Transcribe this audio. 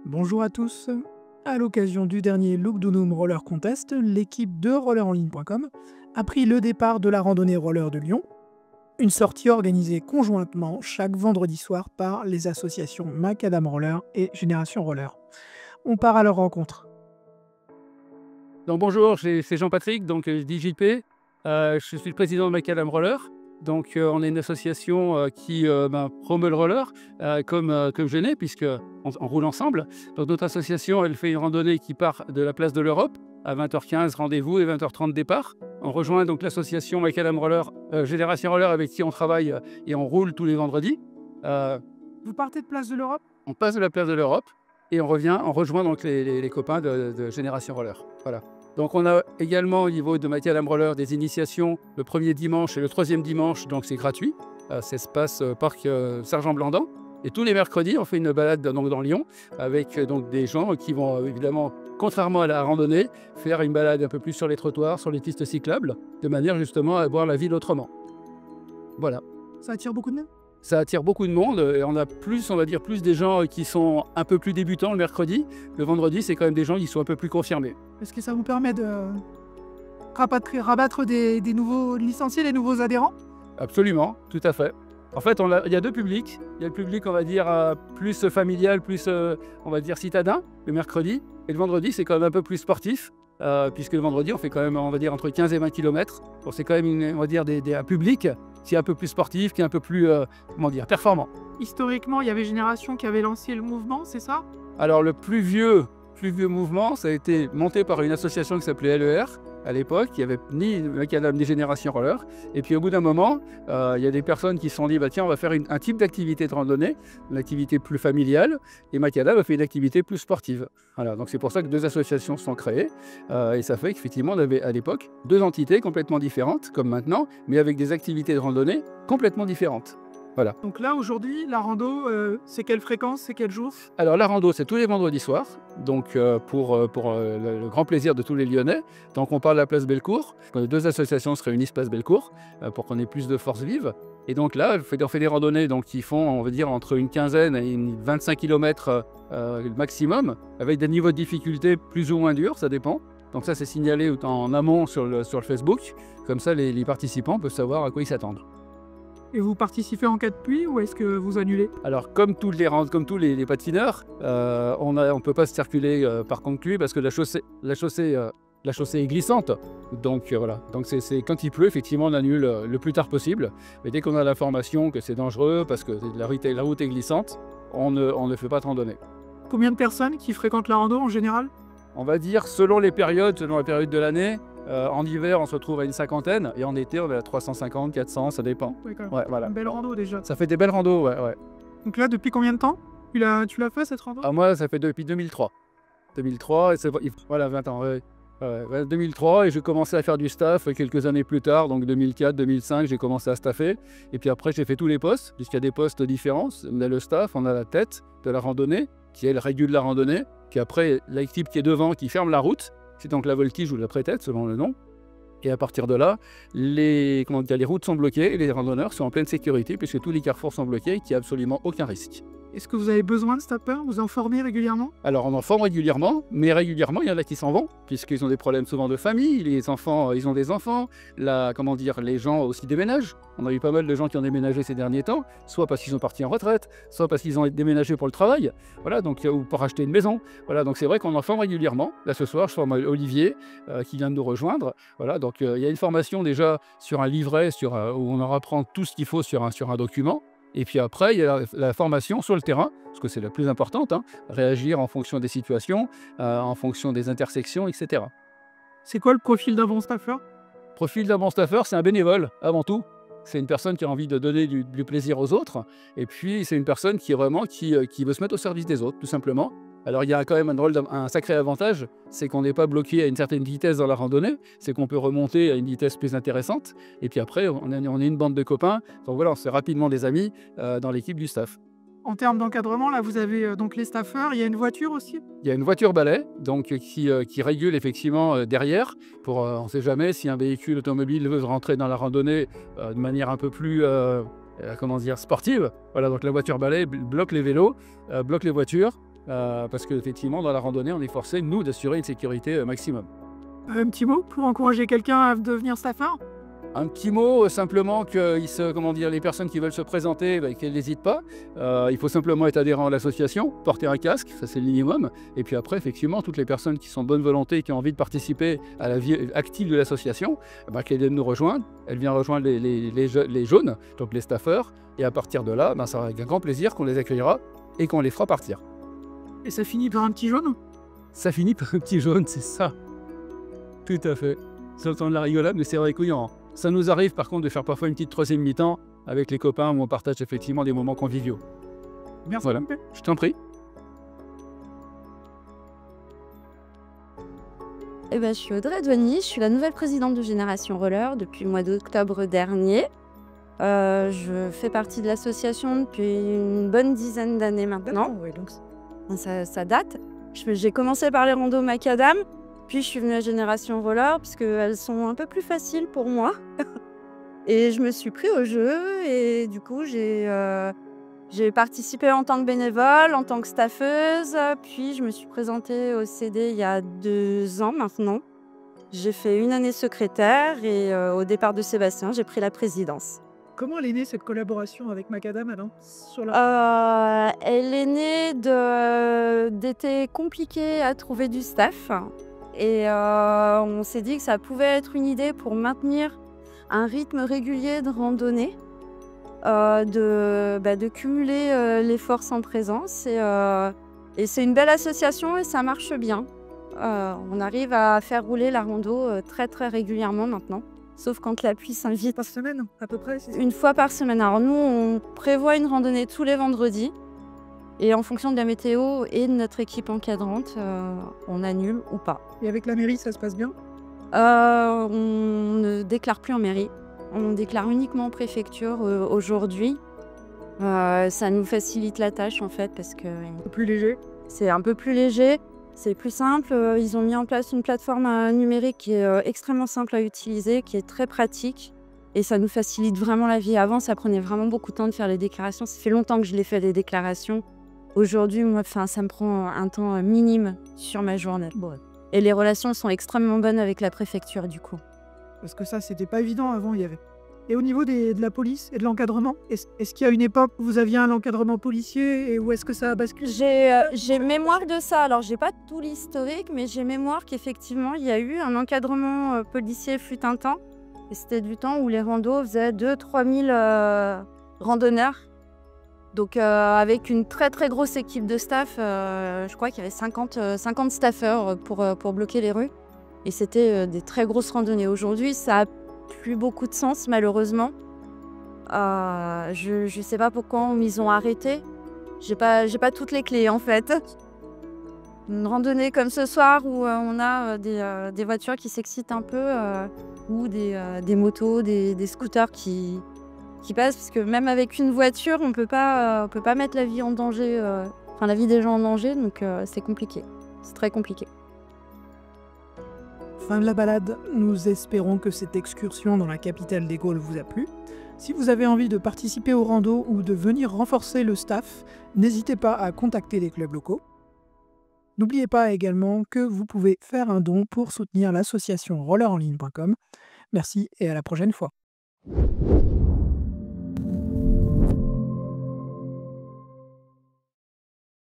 Bonjour à tous. À l'occasion du dernier Lugdunum Roller Contest, l'équipe de rollerenligne.com a pris le départ de la randonnée roller de Lyon, une sortie organisée conjointement chaque vendredi soir par les associations Macadam Roller et Génération Roller. On part à leur rencontre. Donc bonjour, c'est Jean-Patrick, donc je dis JP. Je suis le président de Macadam Roller. Donc on est une association qui promeut le roller comme je l'ai, puisqu'on roule ensemble. Donc notre association, elle fait une randonnée qui part de la place de l'Europe à 20h15 rendez-vous et 20h30 départ. On rejoint donc l'association Macadam Roller, Génération Roller, avec qui on travaille et on roule tous les vendredis. Vous partez de Place de l'Europe? On passe de la place de l'Europe et on rejoint donc les copains de Génération Roller. Voilà. Donc on a également au niveau de Macadam Roller des initiations le premier dimanche et le troisième dimanche, donc c'est gratuit. Ça se passe au parc Sergent-Blandan. Et tous les mercredis, on fait une balade donc, dans Lyon avec donc, des gens qui vont évidemment, contrairement à la randonnée, faire une balade un peu plus sur les trottoirs, sur les pistes cyclables, de manière justement à voir la ville autrement. Voilà. Ça attire beaucoup de monde? Ça attire beaucoup de monde et on a plus, on va dire, plus des gens qui sont un peu plus débutants le mercredi. Le vendredi, c'est quand même des gens qui sont un peu plus confirmés. Est-ce que ça vous permet de rabattre des nouveaux licenciés, des nouveaux adhérents? Absolument, tout à fait. En fait, il y a deux publics. Il y a le public, on va dire, plus familial, plus, on va dire, citadin, le mercredi. Et le vendredi, c'est quand même un peu plus sportif, puisque le vendredi, on fait quand même, on va dire, entre 15 et 20 km. Donc c'est quand même, on va dire, un public qui est un peu plus sportif, qui est un peu plus, comment dire, performant. Historiquement, il y avait Génération qui avait lancé le mouvement, c'est ça? Alors le plus vieux mouvement, ça a été monté par une association qui s'appelait LER à l'époque, qui avait ni Macadam ni Génération Roller. Et puis au bout d'un moment, il y a des personnes qui se sont dit bah, tiens, on va faire un type d'activité de randonnée, une activité plus familiale, et Macadam a fait une activité plus sportive. Voilà, donc c'est pour ça que deux associations sont créées, et ça fait qu'effectivement on avait à l'époque deux entités complètement différentes, comme maintenant, mais avec des activités de randonnée complètement différentes. Voilà. Donc là, aujourd'hui, la rando, c'est quelle fréquence, c'est quel jour? Alors la rando, c'est tous les vendredis soirs, donc pour le grand plaisir de tous les Lyonnais. Donc on part de la place Bellecour. Les deux associations se réunissent place Bellecour pour qu'on ait plus de force vive. Et donc là, on fait des randonnées donc, qui font, on va dire, entre une quinzaine et 25 km maximum, avec des niveaux de difficulté plus ou moins durs, ça dépend. Donc ça, c'est signalé en amont sur le Facebook. Comme ça, les participants peuvent savoir à quoi ils s'attendent. Et vous participez en cas de pluie ou est-ce que vous annulez? Alors, comme tous les patineurs, on ne peut pas se circuler par contre pluie parce que la chaussée est glissante. Donc voilà. Donc c'est quand il pleut, effectivement, on annule le plus tard possible. Mais dès qu'on a l'information que c'est dangereux parce que la route est glissante, on ne fait pas de randonnée. Combien de personnes qui fréquentent la rando en général? On va dire selon les périodes de l'année. En hiver, on se retrouve à une cinquantaine et en été, on est à 350, 400, ça dépend. Ouais, quand même. Ouais, voilà. Une belle rando déjà. Ça fait des belles randos, ouais. Donc là, depuis combien de temps tu l'as fait cette rando? Ah, moi, ça fait depuis 2003. 2003, et voilà, 20 ans, ouais. 2003, et j'ai commencé à faire du staff quelques années plus tard, donc 2004, 2005, j'ai commencé à staffer. Et puis après, j'ai fait tous les postes, puisqu'il y a des postes différents. On a le staff, on a la tête de la randonnée, qui elle régule la randonnée. Puis après, l'équipe qui est devant, qui ferme la route. C'est donc la voltige ou la pré-tête, selon le nom. Et à partir de là, les routes sont bloquées et les randonneurs sont en pleine sécurité puisque tous les carrefours sont bloqués et qu'il n'y a absolument aucun risque. Est-ce que vous avez besoin de staffeurs? Vous en formez régulièrement? Alors on en forme régulièrement, mais régulièrement il y en a qui s'en vont, puisqu'ils ont des problèmes souvent de famille, les enfants, ils ont des enfants, les gens aussi déménagent. On a eu pas mal de gens qui ont déménagé ces derniers temps, soit parce qu'ils sont partis en retraite, soit parce qu'ils ont déménagé pour le travail, voilà, donc, ou pour acheter une maison. Voilà, donc c'est vrai qu'on en forme régulièrement. Là ce soir, je forme Olivier qui vient de nous rejoindre. Voilà, donc il y a une formation déjà sur un livret où on en apprend tout ce qu'il faut sur un document. Et puis après, il y a la formation sur le terrain, parce que c'est la plus importante, hein, réagir en fonction des situations, en fonction des intersections, etc. C'est quoi le profil d'un bon staffeur? Le profil d'un bon staffeur, c'est un bénévole, avant tout. C'est une personne qui a envie de donner du plaisir aux autres. Et puis, c'est une personne qui veut se mettre au service des autres, tout simplement. Alors, il y a quand même un sacré avantage, c'est qu'on n'est pas bloqué à une certaine vitesse dans la randonnée, c'est qu'on peut remonter à une vitesse plus intéressante. Et puis après, on est une bande de copains. Donc voilà, on se fait rapidement des amis dans l'équipe du staff. En termes d'encadrement, là, vous avez donc les staffeurs. Il y a une voiture aussi? Il y a une voiture balai donc, qui régule effectivement derrière. On ne sait jamais si un véhicule automobile veut rentrer dans la randonnée de manière un peu plus sportive. Voilà, donc la voiture balai bloque les vélos, bloque les voitures. parce qu'effectivement, dans la randonnée, on est forcé, nous, d'assurer une sécurité maximum. Un petit mot pour encourager quelqu'un à devenir staffeur? Un petit mot, simplement que les personnes qui veulent se présenter, qu'elles n'hésitent pas. Il faut simplement être adhérent à l'association, porter un casque, ça c'est le minimum. Et puis après, effectivement, toutes les personnes qui sont de bonne volonté et qui ont envie de participer à la vie active de l'association, qu'elles viennent nous rejoindre. Elles viennent rejoindre les jaunes, donc les staffeurs. Et à partir de là, ça sera avec un grand plaisir qu'on les accueillera et qu'on les fera partir. Et ça finit par un petit jaune? Ça finit par un petit jaune, c'est ça. Tout à fait. C'est le temps de la rigolade, mais c'est vrai couillant. Ça nous arrive par contre de faire parfois une petite troisième mi-temps avec les copains où on partage effectivement des moments conviviaux. Merci. Voilà, je t'en prie. Je suis Audrey Douany, je suis la nouvelle présidente de Génération Roller depuis le mois d'octobre dernier. Je fais partie de l'association depuis une bonne dizaine d'années maintenant. Oui, donc Ça date. J'ai commencé par les randos macadam, puis je suis venue à Génération Roller parce qu'elles sont un peu plus faciles pour moi. Et je me suis pris au jeu et du coup j'ai participé en tant que bénévole, en tant que staffeuse, puis je me suis présentée au CD il y a 2 ans maintenant. J'ai fait une année secrétaire et au départ de Sébastien, j'ai pris la présidence. comment elle est née cette collaboration avec Macadam alors Elle est née d'été compliqué à trouver du staff et on s'est dit que ça pouvait être une idée pour maintenir un rythme régulier de randonnée, de cumuler les forces en présence et c'est une belle association et ça marche bien. On arrive à faire rouler la rando très très régulièrement maintenant. Sauf quand la pluie s'invite. par semaine à peu près? Une fois par semaine. Alors nous, on prévoit une randonnée tous les vendredis. Et en fonction de la météo et de notre équipe encadrante, on annule ou pas. Et avec la mairie, ça se passe bien? On ne déclare plus en mairie. On déclare uniquement en préfecture aujourd'hui. Ça nous facilite la tâche en fait parce que Plus léger? c'est un peu plus léger. C'est plus simple, ils ont mis en place une plateforme numérique qui est extrêmement simple à utiliser, qui est très pratique et ça nous facilite vraiment la vie. Avant, ça prenait vraiment beaucoup de temps de faire les déclarations. Ça fait longtemps que je l'ai fait les déclarations. Aujourd'hui, ça me prend un temps minime sur ma journée. Bon. Et les relations sont extrêmement bonnes avec la préfecture du coup. Parce que ça, c'était pas évident avant, il y avait. Et au niveau de la police et de l'encadrement, est-ce qu'il y a une époque où vous aviez un encadrement policier et où est-ce que ça a basculé? J'ai mémoire de ça. Alors, j'ai pas tout l'historique, mais j'ai mémoire qu'effectivement, il y a eu un encadrement policier fut un temps. Et c'était du temps où les randos faisaient 2-3 000 randonneurs. Donc, avec une très très grosse équipe de staff, je crois qu'il y avait 50 staffeurs pour bloquer les rues. Et c'était des très grosses randonnées. Aujourd'hui, ça a plus beaucoup de sens malheureusement. Je sais pas pourquoi ils ont arrêté. J'ai pas toutes les clés en fait. Une randonnée comme ce soir où on a des voitures qui s'excitent un peu ou des motos, des scooters qui passent parce que même avec une voiture on peut pas mettre la vie en danger, la vie des gens en danger donc c'est compliqué. C'est très compliqué. Fin de la balade, nous espérons que cette excursion dans la capitale des Gaules vous a plu. Si vous avez envie de participer au rando ou de venir renforcer le staff, n'hésitez pas à contacter les clubs locaux. N'oubliez pas également que vous pouvez faire un don pour soutenir l'association rollerenligne.com. Merci et à la prochaine fois.